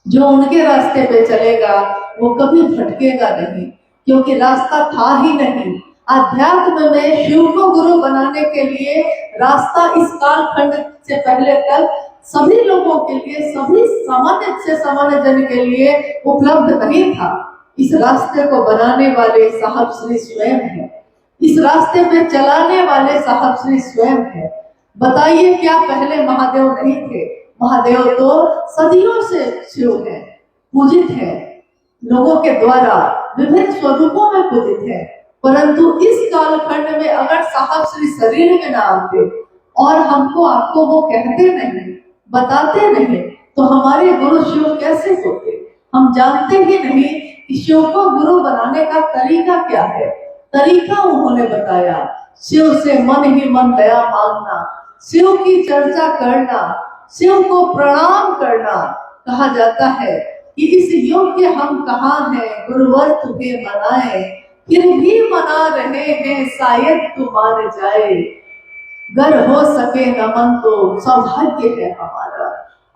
जो उनके रास्ते पे चलेगा वो कभी भटकेगा नहीं, क्योंकि रास्ता था ही नहीं। अध्यात्म में शिव को गुरु बनाने के लिए रास्ता इस कालखंड से पहले तक सभी लोगों के लिए, सभी सामान्य से सामान्य जन के लिए उपलब्ध नहीं था। इस रास्ते को बनाने वाले साहब श्री स्वयं है, इस रास्ते पे चलाने वाले साहब श्री स्वयं है। बताइए क्या पहले महादेव नहीं थे? महादेव तो सदियों से शिव है, पूजित है, लोगों के द्वारा विभिन्न स्वरूपों में पूजित है। परंतु इस कालखंड में अगर साहब श्री शरीर में ना आते और हमको आपको वो कहते नहीं, बताते नहीं, तो हमारे गुरु शिव कैसे होते? हम जानते ही नहीं कि शिव को गुरु बनाने का तरीका क्या है। तरीका उन्होंने बताया, शिव से मन ही मन दया मांगना, शिव की चर्चा करना, शिव को प्रणाम करना। कहा जाता है कि इस योग्य हम कहाँ हैं, गुरुवर तुम्हें मनाए, फिर भी मना रहे हैं शायद तू मान जाए। गर हो सके नमन तो सौभाग्य है हमारा।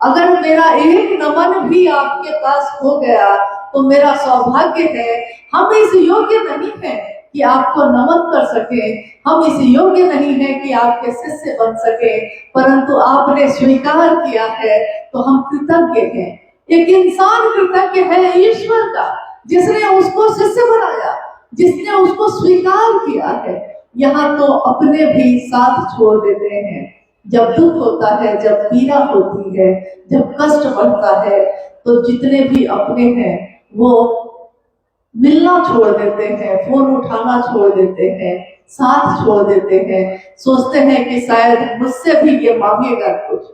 अगर मेरा एक नमन भी आपके पास हो गया तो मेरा सौभाग्य है। हम इस योग्य नहीं है कि आपको नमन कर सके, हम इस योग्य नहीं है कि आपके शिष्य बन सके, परंतु आपने स्वीकार किया है तो हम कृतज्ञ हैं। एक इंसान कृतज्ञ है ईश्वर का, जिसने उसको शिष्य बनाया, जिसने उसको स्वीकार किया है। यहाँ तो अपने भी साथ छोड़ देते हैं। जब दुख होता है, जब पीड़ा होती है, जब कष्ट बढ़ता है, तो जितने भी अपने हैं वो मिलना छोड़ देते हैं, फोन उठाना छोड़ देते हैं, साथ छोड़ देते हैं, सोचते हैं कि शायद मुझसे भी ये मांगेगा कुछ।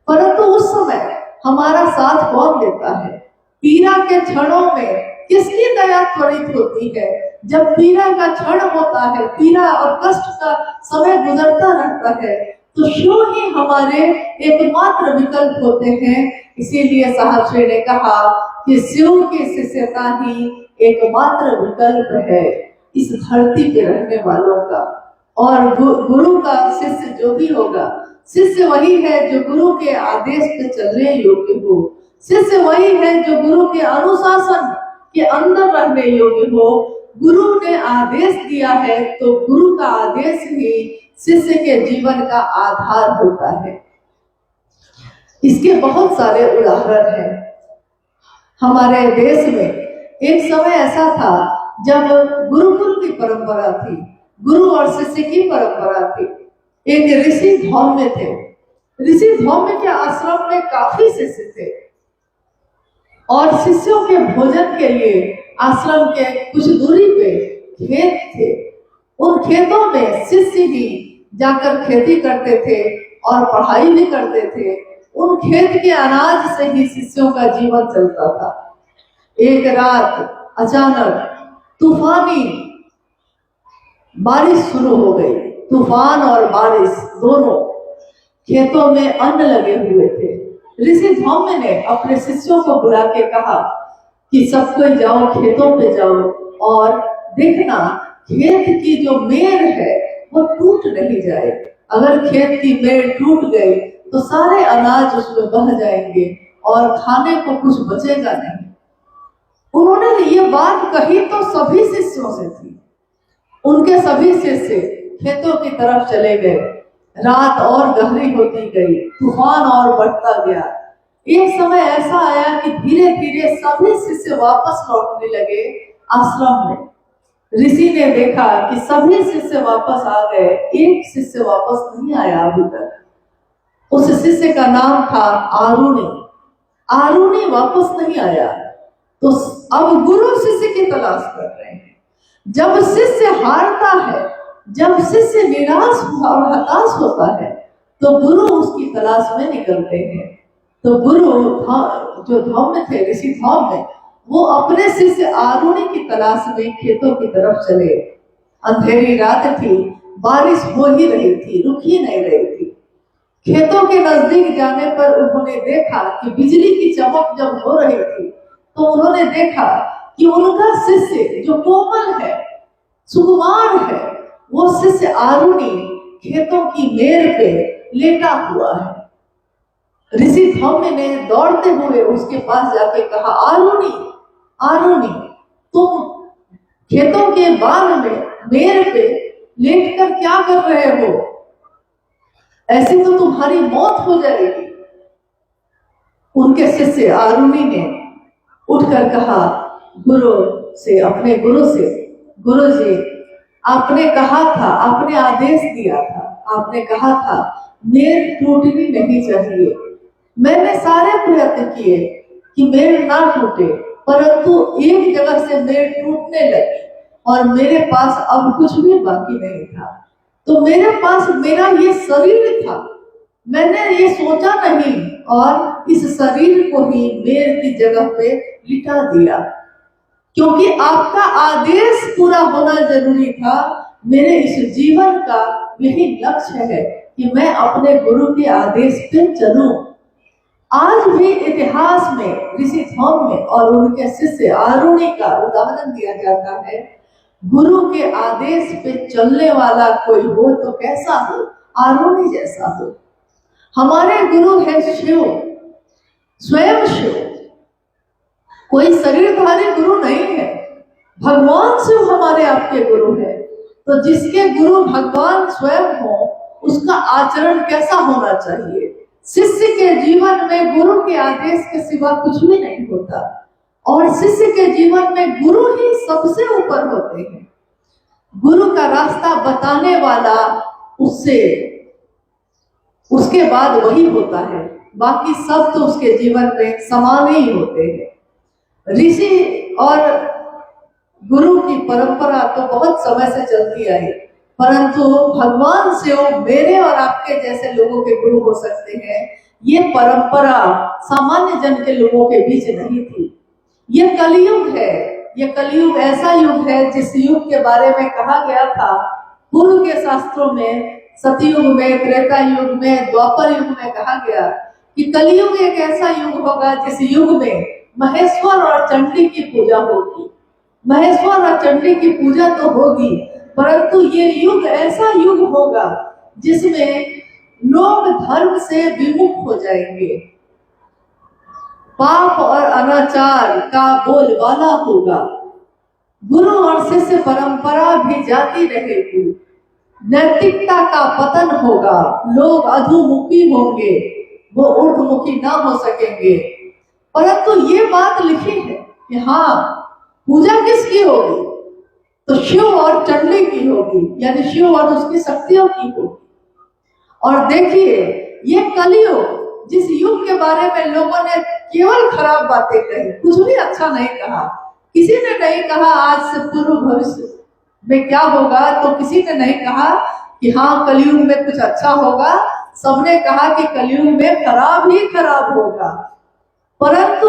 परंतु उस समय हमारा साथ कौन देता है? पीड़ा के क्षणों में किसकी दया त्वरित होती है? जब पीड़ा का क्षण होता है, पीड़ा और कष्ट का समय गुजरता रहता है, तो शिव ही हमारे एकमात्र विकल्प होते हैं। इसीलिए साहब श्री ने कहा कि शिव की शिष्यता ही एकमात्र विकल्प है इस धरती पे रहने वालों का। और गुरु का शिष्य जो भी होगा, शिष्य वही है जो गुरु के आदेश पे चलने योग्य हो, शिष्य वही है जो गुरु के अनुशासन के अंदर रहने योग्य हो। गुरु ने आदेश दिया है तो गुरु का आदेश ही शिष्य के जीवन का आधार होता है। इसके बहुत सारे उदाहरण हैं। हमारे देश में एक समय ऐसा था जब गुरुकुल की परंपरा थी, गुरु और शिष्य की परंपरा थी। एक ऋषि धौम्य थे। ऋषि धौम्य के आश्रम में काफी शिष्य थे और शिष्यों के भोजन के लिए आश्रम के कुछ दूरी पे खेत थे। उन खेतों में शिष्य ही जाकर खेती करते थे और पढ़ाई भी करते थे। उन खेत के अनाज से ही शिष्यों का जीवन चलता था। एक रात अचानक तूफानी बारिश शुरू हो गई। तूफान और बारिश दोनों, खेतों में अन्न लगे हुए थे। ऋषि धौम्य ने अपने शिष्यों को बुला के कहा कि सब कोई जाओ, खेतों पे जाओ और देखना खेत की जो मेड़ है वो टूट नहीं जाए। अगर खेत की मेड़ टूट गई तो सारे अनाज उसमें बह जाएंगे और खाने को कुछ बचेगा नहीं। उन्होंने ये बात कही तो सभी शिष्यों से थी। उनके सभी शिष्य खेतों की तरफ चले गए। रात और गहरी होती गई, तूफान और बढ़ता गया। एक समय ऐसा आया कि धीरे धीरे सभी शिष्य वापस लौटने लगे आश्रम में। ऋषि ने देखा कि सभी शिष्य वापस आ गए, एक शिष्य वापस नहीं आया अभी तक। उस शिष्य का नाम था आरुणि। आरुणि वापस नहीं आया, तो अब गुरु शिष्य की तलाश कर रहे हैं। जब शिष्य हारता है, जब शिष्य निराश और हताश होता है, तो गुरु उसकी तलाश में निकलते हैं। तो गुरु जो धौम्य थे, ऋषि धौम्य, वो अपने शिष्य आरुणि की तलाश में खेतों की तरफ चले। अंधेरी रात थी, बारिश हो ही रही थी, रुक ही नहीं रही थी। खेतों के नजदीक जाने पर उन्होंने देखा कि बिजली की चमक जब हो रही थी, तो उन्होंने देखा कि उनका शिष्य जो कोमल है, सुकुमार है, वो शिष्य आरुणि खेतों की मेड़ पे लेटा हुआ है। ऋषि धौम्य ने दौड़ते हुए उसके पास जाके कहा, आरुणि, आरुणि, तुम खेतों के बाग में मेड़ पे लेटकर क्या कर रहे हो? ऐसे तो तुम्हारी मौत हो जाएगी। उनके शिष्य आरुणि ने उठकर कहा गुरु से, अपने गुरु से, गुरु जी, आपने कहा था, आपने आदेश दिया था, आपने कहा था मेड़ टूटनी नहीं चाहिए। मैंने सारे प्रयत्न किए कि मेड़ ना टूटे, परंतु एक जगह से मेड़ टूटने लगी और मेरे पास अब कुछ भी बाकी नहीं था। तो मेरे पास मेरा ये शरीर था, मैंने ये सोचा नहीं और इस शरीर को ही मेड़ की जगह पे लिटा दिया, क्योंकि आपका आदेश पूरा होना जरूरी था। मेरे इस जीवन का यही लक्ष्य है कि मैं अपने गुरु के आदेश पे चलूं। आज भी इतिहास में ऋषि धौम्य और उनके शिष्य आरुणि का उदाहरण दिया जाता है। गुरु के आदेश पे चलने वाला कोई हो तो कैसा हो? आरुणि जैसा हो। हमारे गुरु है शिव, स्वयं शिव, कोई शरीरधारी गुरु नहीं है। भगवान शिव हमारे आपके गुरु है। तो जिसके गुरु भगवान स्वयं हो, उसका आचरण कैसा होना चाहिए? शिष्य के जीवन में गुरु के आदेश के सिवा कुछ भी नहीं होता और शिष्य के जीवन में गुरु ही सबसे ऊपर होते हैं। गुरु का रास्ता बताने वाला उसके बाद वही होता है, बाकी सब तो उसके जीवन में समान ही होते हैं। ऋषि और गुरु की परंपरा तो बहुत समय से चलती आई, परंतु भगवान से वो मेरे और आपके जैसे लोगों के गुरु हो सकते हैं। ये परंपरा सामान्य जन के लोगों के बीच नहीं थी। ये कलयुग है। ये कलयुग ऐसा युग है जिस युग के बारे में कहा गया था पूर्व के शास्त्रों में, सतयुग में, त्रेता युग में, द्वापर युग में कहा गया कि कलयुग एक ऐसा युग होगा जिस युग में महेश्वर और चंडी की पूजा होगी। महेश्वर और चंडी की पूजा तो होगी, परंतु ये युग ऐसा युग होगा जिसमें लोग धर्म से विमुख हो जाएंगे। पाप और अनाचार का बोलबाला होगा। गुरु और शिष्य परंपरा भी जाती रहेगी। नैतिकता का पतन होगा। लोग अधोमुखी होंगे, वो ऊर्ध्वमुखी ना हो सकेंगे। परंतु ये बात लिखी है कि हाँ, पूजा किसकी होगी? तो शिव और चंडी की होगी, यानी शिव और उसकी शक्तियों की होगी। और देखिए, ये कलयुग, जिस युग के बारे में लोगों ने केवल खराब बातें कही, कुछ भी अच्छा नहीं कहा, किसी ने नहीं कहा आज से पूर्व भविष्य में क्या होगा, तो किसी ने नहीं कहा कि हाँ कलयुग में कुछ अच्छा होगा। सबने कहा कि कलयुग में खराब ही खराब होगा। परंतु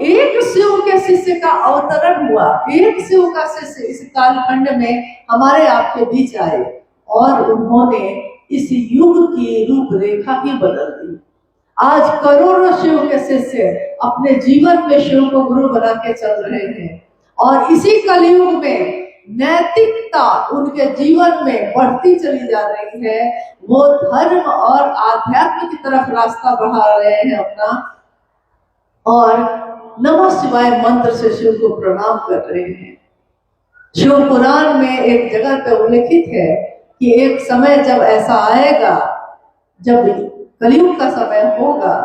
एक शिव के शिष्य का अवतरण हुआ, एक शिव का शिष्य इस कालखंड में हमारे आपके बीच आए और उन्होंने इस युग की रूपरेखा ही बदल दी। आज करोड़ों शिव के शिष्य अपने जीवन में शिव को गुरु बना के चल रहे हैं और इसी कलयुग में नैतिकता उनके जीवन में बढ़ती चली जा रही है। वो धर्म और आध्यात्म की तरफ रास्ता बढ़ा रहे हैं अपना और नमः शिवाय मंत्र से शिव को प्रणाम कर रहे हैं। शिव पुराण में एक जगह पे उल्लेखित है कि एक समय जब ऐसा आएगा, जब कलयुग का समय होगा,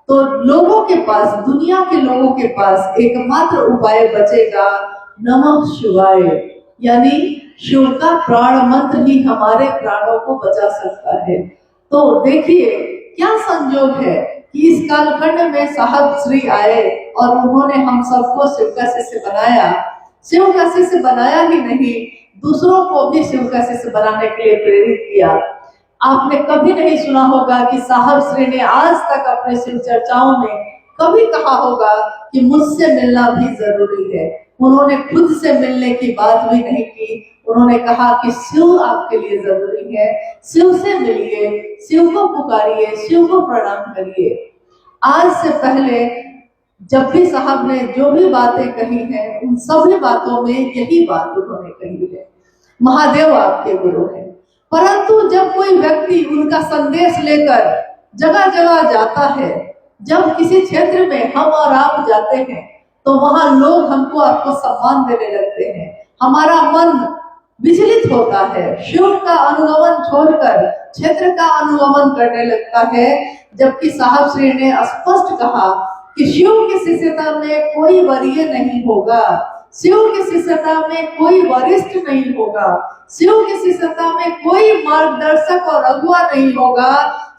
तो लोगों के पास, दुनिया के लोगों के पास एकमात्र उपाय बचेगा नमः शिवाय, यानी शिव का प्राण मंत्र ही हमारे प्राणों को बचा सकता है। तो देखिए क्या संयोग है कि इस कालखंड में साहब श्री आए और उन्होंने हम सबको शिव का शिष्य बनाया। शिव का शिष्य बनाया ही नहीं, दूसरों को भी शिव का शिष्य बनाने के लिए प्रेरित किया। आपने कभी नहीं सुना होगा कि साहब श्री ने आज तक अपने शिव चर्चाओं में कभी कहा होगा कि मुझसे मिलना भी जरूरी है। उन्होंने खुद से मिलने की बात भी नहीं की। उन्होंने कहा कि शिव आपके लिए जरूरी है, शिव से मिलिए, शिव को पुकारिए, शिव को प्रणाम करिए। आज से पहले जब भी साहब ने जो भी बातें कही हैं, उन सभी बातों में यही बात उन्होंने कही है, महादेव आपके गुरु हैं। परंतु जब कोई व्यक्ति उनका संदेश लेकर जगह जगह जाता है, जब किसी क्षेत्र में हम और आप जाते हैं, तो वहां लोग हमको आपको सम्मान देने लगते हैं, हमारा मन विचलित होता है, शिव का अनुगमन छोड़कर क्षेत्र का अनुगमन करने लगता है। जबकि साहब श्री ने स्पष्ट कहा कि शिव की शिष्यता में कोई वरीय नहीं होगा, शिव की शिष्यता में कोई वरिष्ठ नहीं होगा, शिव की शिष्यता में कोई मार्गदर्शक और अगुआ नहीं होगा,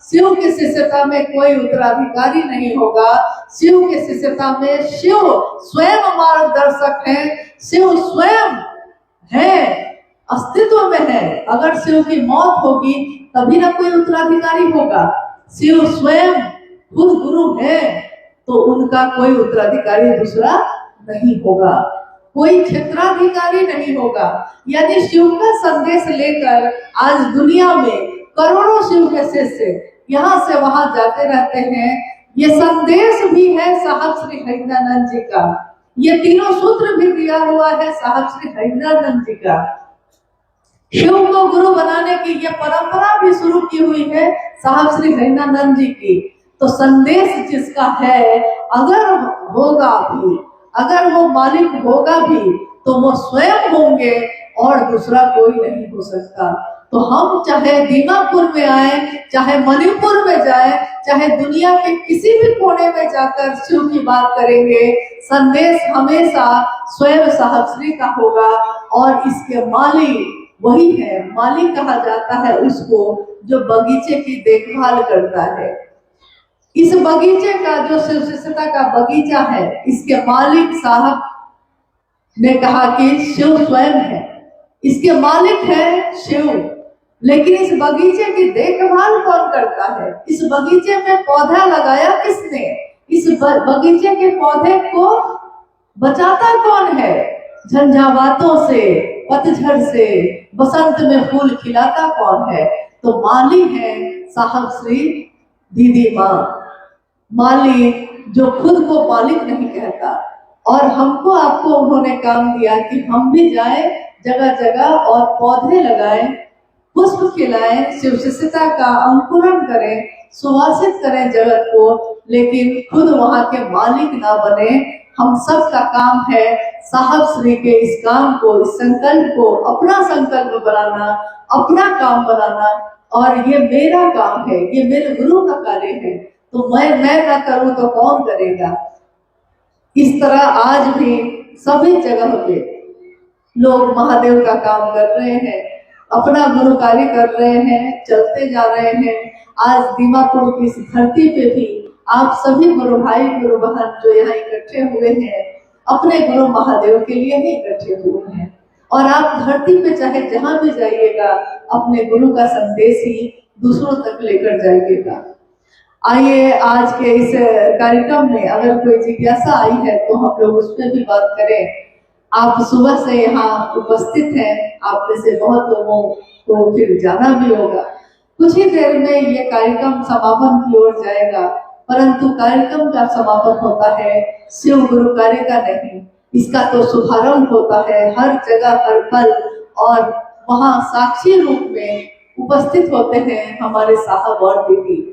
शिव की शिष्यता में कोई उत्तराधिकारी नहीं होगा। शिव की शिष्यता में शिव स्वयं मार्गदर्शक है, शिव स्वयं है, अस्तित्व में है। अगर शिव की मौत होगी तभी ना कोई उत्तराधिकारी होगा। शिव स्वयं खुद गुरु है तो उनका कोई उत्तराधिकारी दूसरा नहीं होगा, कोई क्षेत्राधिकारी नहीं होगा। यानी शिव का संदेश लेकर आज दुनिया में करोड़ों शिव के शिष्य यहाँ से वहां जाते रहते हैं। ये संदेश भी है साहब श्री हरिनानंद जी का, ये तीनों सूत्र भी दिया हुआ है साहब श्री हरिनानंद जी का। शिव को गुरु बनाने की ये परंपरा भी शुरू की हुई है साहब श्री हरिनानंद जी की। तो संदेश जिसका है, अगर होगा भी, अगर वो मालिक होगा भी, तो वो स्वयं होंगे और दूसरा कोई नहीं हो सकता। तो हम चाहे दीमापुर में आए, चाहे मणिपुर में जाए, चाहे दुनिया के किसी भी कोने में जाकर शिव की बात करेंगे, संदेश हमेशा स्वयं साहब श्री का होगा। और इसके मालिक वही है, मालिक कहा जाता है उसको जो बगीचे की देखभाल करता है। इस बगीचे का जो शिव शिष्यता का बगीचा है, इसके मालिक साहब ने कहा कि शिव स्वयं है, इसके मालिक है शिव। लेकिन इस बगीचे की देखभाल कौन करता है? इस बगीचे में पौधा लगाया किसने? इस बगीचे के पौधे को बचाता कौन है? झंझावातों से, पतझड़ से, बसंत में फूल खिलाता कौन है? तो माली है साहब श्री दीदी माँ, मालिक जो खुद को मालिक नहीं कहता। और हमको आपको उन्होंने काम दिया कि हम भी जाए जगह जगह और पौधे लगाएं, पुष्प खिलाएं, शिव शिष्यता का अंकुरण करें, सुवासित करें जगत को, लेकिन खुद वहां के मालिक ना बने। हम सब का काम है साहब श्री के इस काम को, इस संकल्प को अपना संकल्प बनाना, अपना काम बनाना। और ये मेरा काम है, ये मेरे गुरु का कार्य है, तो मैं ना करूं तो कौन करेगा? इस तरह आज भी सभी जगह पे लोग महादेव का काम कर रहे हैं, अपना गुरु कार्य कर रहे हैं, चलते जा रहे हैं। आज दीमापुर की इस धरती पे भी आप सभी गुरु भाई गुरु बहन जो यहाँ इकट्ठे हुए हैं, अपने गुरु महादेव के लिए ही इकट्ठे हुए हैं। और आप धरती पे चाहे जहां भी जाइएगा, अपने गुरु का संदेश ही दूसरों तक लेकर जाइएगा। आइए आज के इस कार्यक्रम में अगर कोई जिज्ञासा आई है तो हम लोग उस पर भी बात करें। आप सुबह से यहाँ उपस्थित हैं, आप में से बहुत लोगों को फिर जाना भी होगा। कुछ ही देर में ये कार्यक्रम समापन की ओर जाएगा, परंतु कार्यक्रम का समापन होता है शिव गुरु कार्य का नहीं, इसका तो शुभारंभ होता है हर जगह हर पल। और वहाँ साक्षी रूप में उपस्थित होते हैं हमारे साहब और दीदी।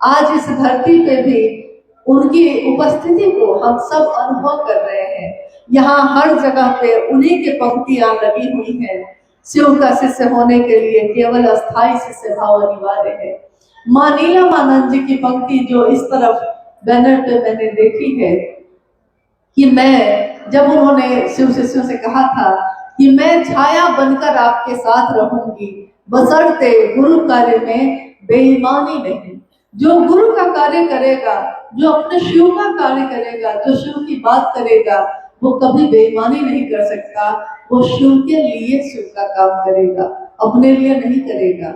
आज इस धरती पे भी उनकी उपस्थिति को हम सब अनुभव कर रहे हैं। यहाँ हर जगह पे उन्हीं की पंक्तियां लगी हुई हैं। शिव का शिष्य होने के लिए केवल अस्थाई शिष्य भाव अनिवार्य है। मां नीलमानंद जी की पंक्ति जो इस तरफ बैनर पे मैंने देखी है कि मैं, जब उन्होंने शिव शिष्यों से कहा था कि मैं छाया बनकर आपके साथ रहूंगी, बशर्ते गुरु कार्य में बेईमानी नहीं। जो गुरु का कार्य करेगा, जो अपने शिव का कार्य करेगा, जो शिव की बात करेगा, वो कभी बेईमानी नहीं कर सकता। वो शिव के लिए शिव का काम करेगा, अपने लिए नहीं करेगा।